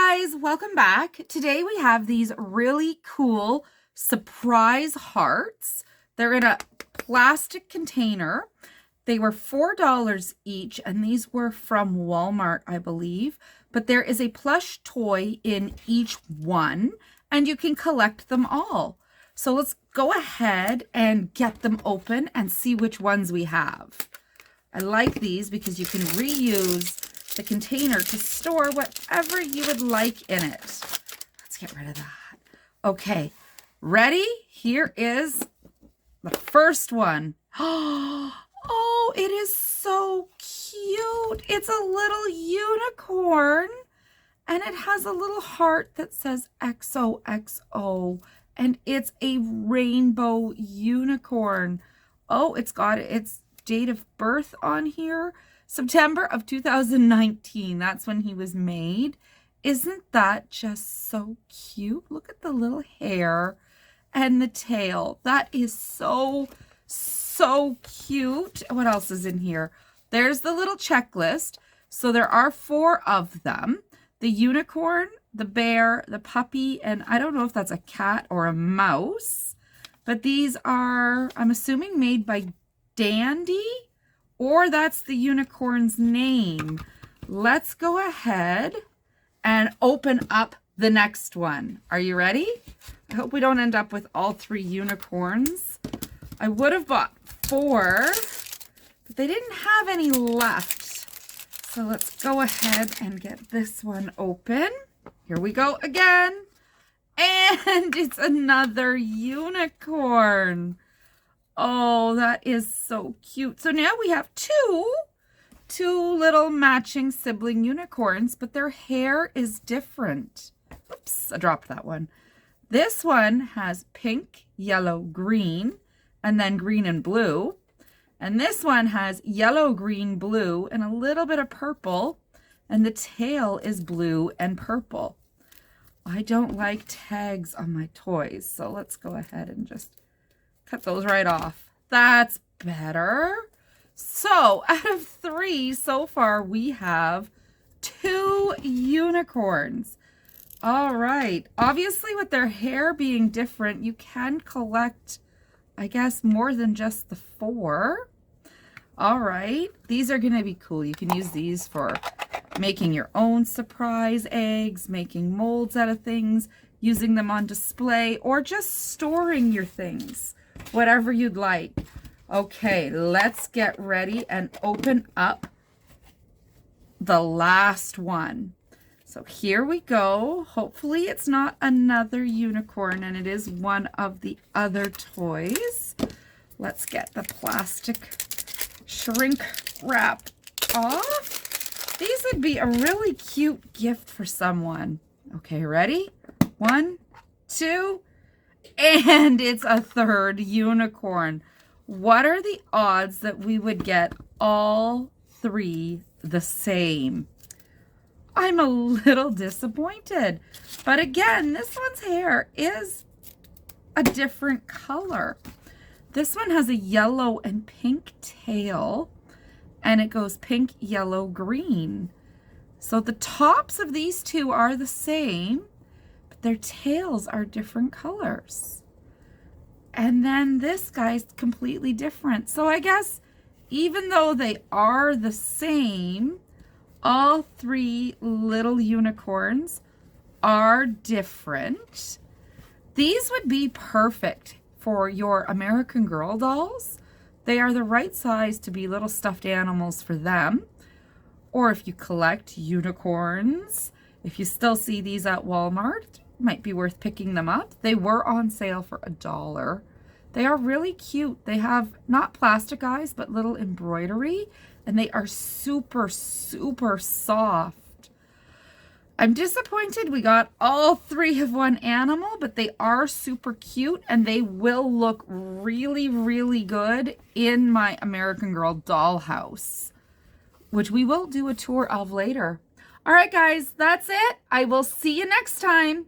guys, welcome back. Today we have these really cool surprise hearts. They're in a plastic container. They were $4 each, and these were from Walmart, I believe. But there is a plush toy in each one, and you can collect them all. So let's go ahead and get them open and see which ones we have. I like these because you can reuse the container to store whatever you would like in it. Let's get rid of that. Okay, ready? Here is the first one. Oh, it is so cute. It's a little unicorn, and it has a little heart that says XOXO, and it's a rainbow unicorn. Oh, it's got its date of birth on here. September of 2019, that's when he was made. Isn't that just so cute? Look at the little hair and the tail. That is so cute. What else is in here? There's the little checklist. So there are 4 of them. The unicorn, the bear, the puppy, and I don't know if that's a cat or a mouse. But these are, I'm assuming, made by Dandy, or that's the unicorn's name. Let's go ahead and open up the next one. Are you ready? I hope we don't end up with all 3 unicorns. I would have bought 4, but they didn't have any left. So let's go ahead and get this one open. Here we go again. And it's another unicorn. Oh, that is so cute. So now we have two little matching sibling unicorns, but their hair is different. Oops, I dropped that one. This one has pink, yellow, green, and then green and blue. And this one has yellow, green, blue, and a little bit of purple. And the tail is blue and purple. I don't like tags on my toys, so let's go ahead and just cut those right off. That's better. So out of 3 so far, we have 2 unicorns. All right. Obviously, with their hair being different, you can collect, I guess, more than just the 4. All right. These are going to be cool. You can use these for making your own surprise eggs, making molds out of things, using them on display, or just storing your things. Whatever you'd like. Okay, let's get ready and open up the last one. So here we go. Hopefully it's not another unicorn, and it is one of the other toys. Let's get the plastic shrink wrap off. These would be a really cute gift for someone. Okay, ready? 1, 2, and it's a 3rd unicorn. What are the odds that we would get all 3 the same? I'm a little disappointed. But again, this one's hair is a different color. This one has a yellow and pink tail, and it goes pink, yellow, green. So the tops of these 2 are the same, their tails are different colors. And then this guy's completely different. So I guess even though they are the same, all 3 little unicorns are different. These would be perfect for your American Girl dolls. They are the right size to be little stuffed animals for them. Or if you collect unicorns, if you still see these at Walmart, might be worth picking them up. They were on sale for $1. They are really cute. They have not plastic eyes, but little embroidery, and they are super soft. I'm disappointed we got all 3 of one animal, but they are super cute, and they will look really good in my American Girl dollhouse, which we will do a tour of later. All right, guys, that's it. I will see you next time.